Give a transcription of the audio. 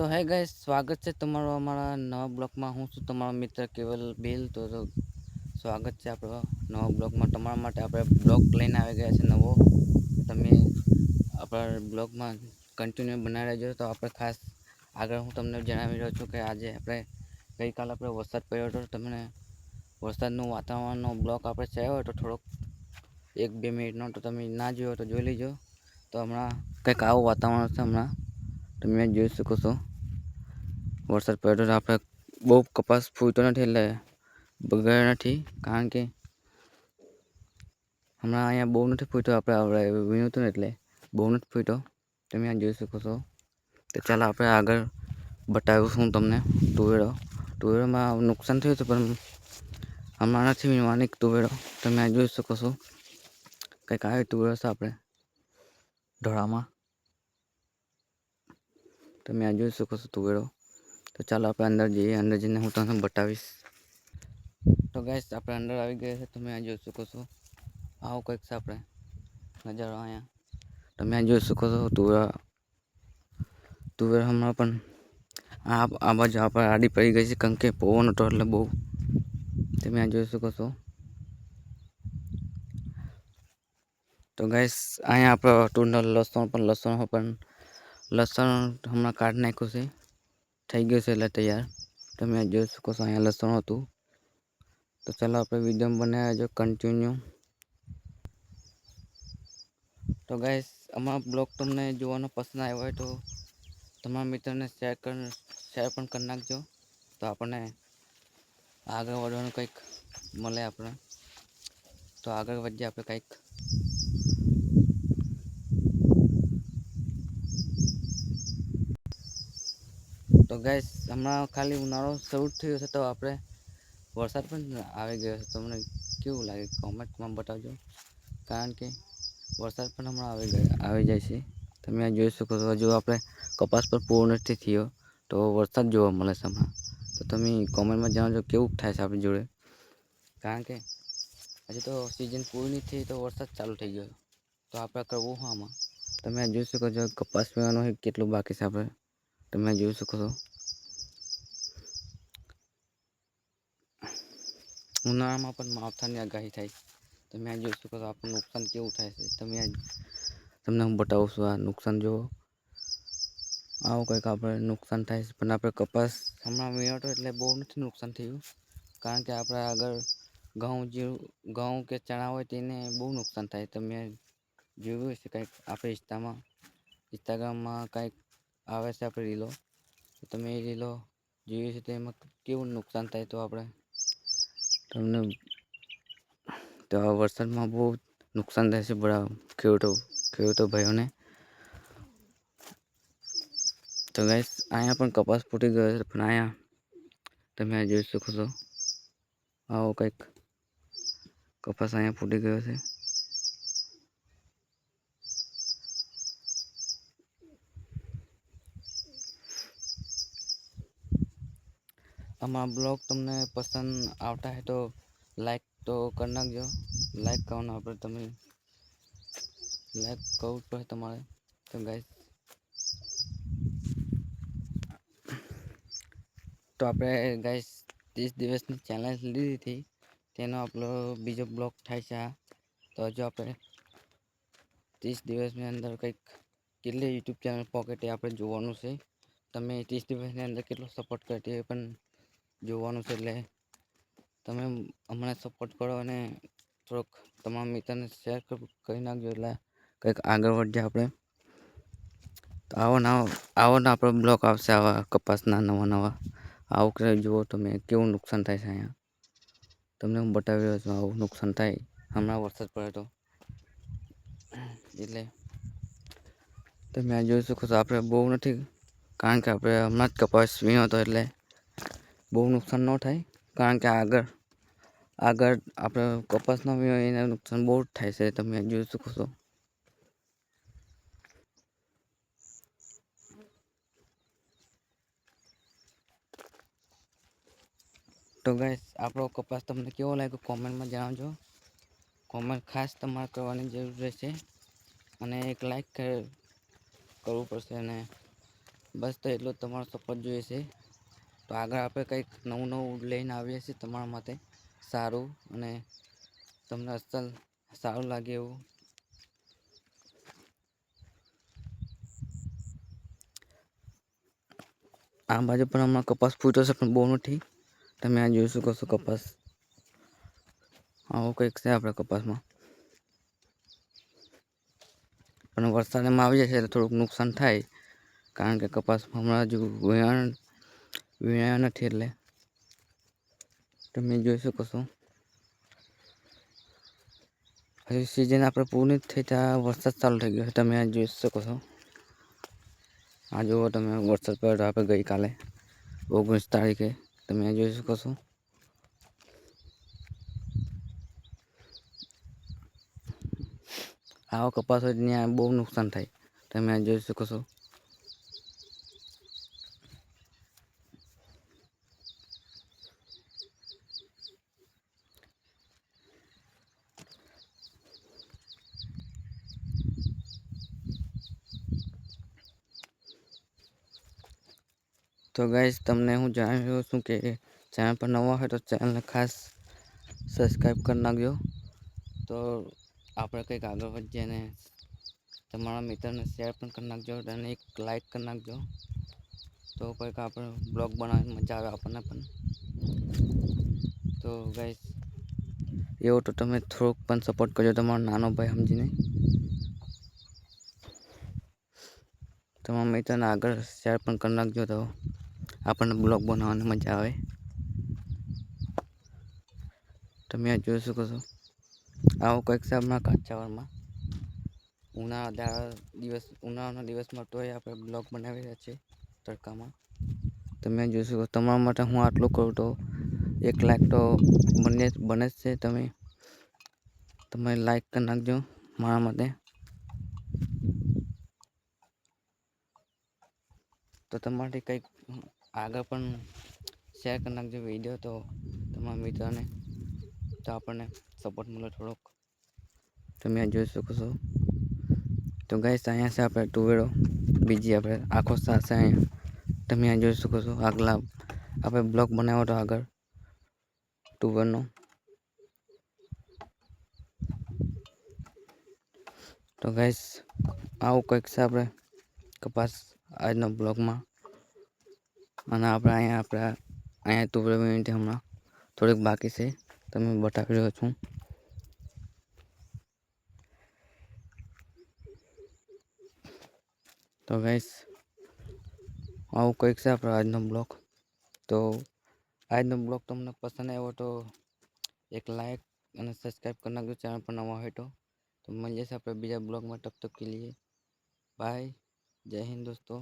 સો હે ગાઈસ, સ્વાગત છે તમારો અમારા નવા બ્લોગમાં. હું છું તમારો મિત્ર કેવલ ભીલ. તો સ્વાગત છે આપણો નવા બ્લોગમાં. તમારા માટે આપણે બ્લોગ લઈને આવી ગયા છે નવો. તમે આપણા બ્લોગમાં કન્ટિન્યુ બનાવી રહેજો. તો આપણે ખાસ આગળ હું તમને જણાવી રહ્યો છું કે આજે ગઈકાલે આપણે વરસાદ પડ્યો હતો. તમને વરસાદનું વાતાવરણનો બ્લોગ આપણે ચાલ્યો હતો થોડોક 1-2 મિનિટનો. તો તમે ના જોયો તો જોઈ લેજો. તો હમણાં કંઈક આવું વાતાવરણ છે. હમણાં તમે જોઈ શકો છો વરસાદ પડ્યો તો આપણે બહુ કપાસ ફૂટતો નથી, એટલે બગાડ્યો નથી. કારણ કે હમણાં અહીંયા બહુ નથી ફૂટ્યો. આપણે વીણ્યું હતું ને એટલે બહુ નથી ફૂટ્યો. તમે આ જોઈ શકો છો. તો ચાલો આપણે આગળ બતાવીશું તમને તુવેરોમાં નુકસાન થયું હતું, પણ હમણાં નથી વીણવાની તુવેરો. તમે આ જોઈ શકો છો. કંઈક આવી તુવેરો છે આપણે ઢોળામાં. તમે આ જોઈ શકો છો તુવેરો. તો ચાલો આપણે અંદર જઈએ. અંદર જઈને હું તમને બતાવીશ. તો ગાઈસ આપણે અંદર આવી ગયા છે. તમે આ જોઈ શકો છો. આવો કંઈક છે આપણે નજારો અહીંયા. તમે આ જોઈ શકો છો તુવેર હમણાં પણ આ બાજુ આપણે આડી પડી ગઈ છે, કારણ કે પવન હતો એટલે બહુ. તમે આ જોઈ શકો છો. તો ગાઈસ અહીંયા આપણે ટૂંડલ લસણ હમણાં કાઢી નાખ્યું છે. થઈ ગયું છે એટલે તૈયાર. તમે આ જોઈ શકો છો. અહીંયા લસણ હતું. તો ચાલો આપણે વિડીયો બનાવ્યા જો કન્ટિન્યુ. તો ગાઈસ અમારો બ્લોગ તમને જોવાનો પસંદ આવ્યો હોય તો તમારા મિત્રને શેર પણ કરી નાખજો. તો આપણને આગળ વધવાનું કંઈક મળે આપણે. તો આગળ વધીએ આપણે કંઈક. તો ગાઈસ હમણાં ખાલી ઉનાળો શરૂ થયો છે, તો આપણે વરસાદ પણ આવી ગયો છે. તમને કેવું લાગે કોમેન્ટમાં બતાવજો. કારણ કે વરસાદ પણ હમણાં આવી જાય છે. તમે આ જોઈ શકો છો. હજુ આપણે કપાસ પર પૂરો નથી થયો, તો વરસાદ જોવા મળે છે હમણાં. તો તમે કોમેન્ટમાં જણાવજો કેવું થાય છે આપણી જોડે. કારણ કે હજુ તો સિઝન પૂરી નથી થઈ તો વરસાદ ચાલુ થઈ ગયો. તો આપણે કરવું શું આમાં? તમે જોઈ શકો છો કપાસ વીણવાનું કેટલું બાકી છે આપણે. તમે જોઈ શકો છો. ઉનાળામાં પણ માવઠાની આગાહી થાય. તમે આ જોઈ શકો છો. આપણને નુકસાન કેવું થાય છે. તમને હું બતાવું છું. આ નુકસાન જુઓ. આવું કંઈક આપણે નુકસાન થાય છે. પણ આપણે કપાસ હમણાં વીણ્યો એટલે બહુ નથી નુકસાન થયું. કારણ કે આપણે આગળ ઘઉં કે ચણા હોય તેને બહુ નુકસાન થાય. તમે જોયું હશે કંઈક આપણે ઇન્સ્ટાગ્રામમાં કંઈક આવે છે આપણે રીલો. તો તમે એ રીલો જોઈ છે. તો એમાં કેવું નુકસાન થાય. તો આપણે તમને તો આ વરસાદમાં બહુ નુકસાન થાય છે બધા ખેડૂતો ભાઈઓને. તો ગાઈસ અહીંયા પણ કપાસ ફૂટી ગયો છે. પણ અહીંયા તમે આ જોઈ શકો છો. આવો કંઈક કપાસ અહીંયા ફૂટી ગયો છે. આમાં બ્લોગ તમને પસંદ આવતા હોય તો લાઈક તો કરી નાખજો. લાઈક કરવાનું આપણે તમે લાઈક કરવું પડે તમારે. તો ગાઈસ તો આપણે ગાઈસ 30 દિવસની ચેલેન્જ લીધી હતી. તેનો આપણો બીજો બ્લોગ થાય છે આ. તો હજુ આપણે 30 દિવસની અંદર કેટલી યુટ્યુબ ચેનલ પોકેટ એ આપણે જોવાનું છે. તમે 30 દિવસની અંદર કેટલો સપોર્ટ કરતી એ પણ જોવાનું છે. એટલે તમે હમણાં સપોર્ટ કરો અને થોડોક તમારા મિત્રને શેર કરી નાખજો. એટલે કંઈક આગળ વધીએ આપણે. તો આવો ને આપણો બ્લોગ આવશે આવા કપાસના નવા. આવું કે જુઓ તમે કેવું નુકસાન થાય છે અહીંયા. તમને હું બતાવી રહ્યો છું. આવું નુકસાન થાય. હમણાં વરસાદ પડે તો એટલે તમે આ જોઈ શકો છો. આપણે બહુ નથી, કારણ કે આપણે હમણાં જ કપાસ વીણ્યો હતો એટલે બહુ નુકસાન ન થાય. કારણ કે આગળ આપણે કપાસ ન વીણ્યો એને નુકસાન બહુ જ થાય છે. તમે જોઈ શકો છો. તો ગાઈસ આપણો કપાસ તમને કેવો લાગ્યો કોમેન્ટમાં જણાવજો. કોમેન્ટ ખાસ તમારે કરવાની જરૂર રહેશે. અને એક લાઈક કરવું પડશે. અને બસ તો એટલો જ તમારો સપોર્ટ જોઈએ છે. તો આગળ આપણે કંઈક નવું નવું લઈને આવીએ છીએ તમારા માટે સારું અને તમને અસલ સારું લાગે એવું. આ બાજુ પણ હમણાં કપાસ ફૂટ્યો છે પણ બહુ નથી. તમે આ જોઈ શકો છો કપાસ. આવું કંઈક છે આપણે કપાસમાં. પણ વરસાદ એમાં આવી જશે એટલે થોડુંક નુકસાન થાય. કારણ કે કપાસ હમણાં હજુ વીણ્યા નથી એટલે તમે જોઈ શકો છો. હજી સિઝન આપણે પૂરી નથી થઈ ત્યાં વરસાદ ચાલુ થઈ ગયો છે. તમે આ જોઈ શકો છો. આ જુઓ તમે વરસાદ પડ્યો આપણે ગઈકાલે 19 તારીખે તમે જોઈ શકો છો. આવો કપાસ હોય ત્યાં બહુ નુકસાન થાય. તમે આ જોઈ શકો છો. તો ગાઈસ તમને હું જણાવી રહ્યો છું કે ચેનલ પર નવા હોય તો ચેનલને ખાસ સબસ્ક્રાઈબ કરી નાખજો. તો આપણે કંઈક આગળ વધીએ ને તમારા મિત્રને શેર પણ કરી નાખજો અને એક લાઈક કરી નાખજો. તો કંઈક આપણે બ્લોગ બનાવવાની મજા આવે આપણને પણ. તો ગાઈસ એવો તો તમે થોડોક પણ સપોર્ટ કરજો તમારો નાનો ભાઈ સમજીને. તમારા મિત્રને આગળ શેર પણ કરી નાખજો તો આપણને બ્લોગ બનાવવાની મજા આવે. તમે આ જોઈ શકો છો. આવું કંઈક છે આપણા કાઠિયાવાડમાં. ઉનાળાના દિવસમાં તોય આપણે બ્લોગ બનાવી રહ્યા છીએ તડકામાં. તમે જોઈ શકો તમારા માટે હું આટલું કરું તો 1 લાખ તો બને જ છે. તમે લાઈક કરી નાખજો મારા માટે. તો તમારાથી કંઈક આગળ પણ શેર કરી નાખજો વિડીયો તો તમારા મિત્રને તો આપણને સપોર્ટ મળે થોડોક. તમે આ જોઈ શકો છો. તો ગાઈસ અહીંયા છે આપણે તુવેરો બીજી આપણે આખો સાથ છે અહીંયા. તમે આ જોઈ શકો છો. આગલા આપણે બ્લોગ બનાવ્યો હતો આગળ તુવેરનો. તો ગાઈસ આવું કંઈક છે આપણે કપાસ આજના બ્લોગમાં. અને આપણે અહીંયા તુવેર વીણી હમણાં થોડીક બાકી છે. તમે બતાવી રહ્યો છું. તો ગાઈસ આવું કંઈક છે આપણો આજનો બ્લોગ. તો આજનો બ્લોગ તમને પસંદ આવ્યો તો એક લાઈક અને સબસ્ક્રાઈબ કરી નાખજો ચેનલ પર નવા હોય તો. મળીએ છીએ આપણે બીજા બ્લોગમાં. તબ તક કે લીએ બાય. જય હિન્દ દોસ્તો.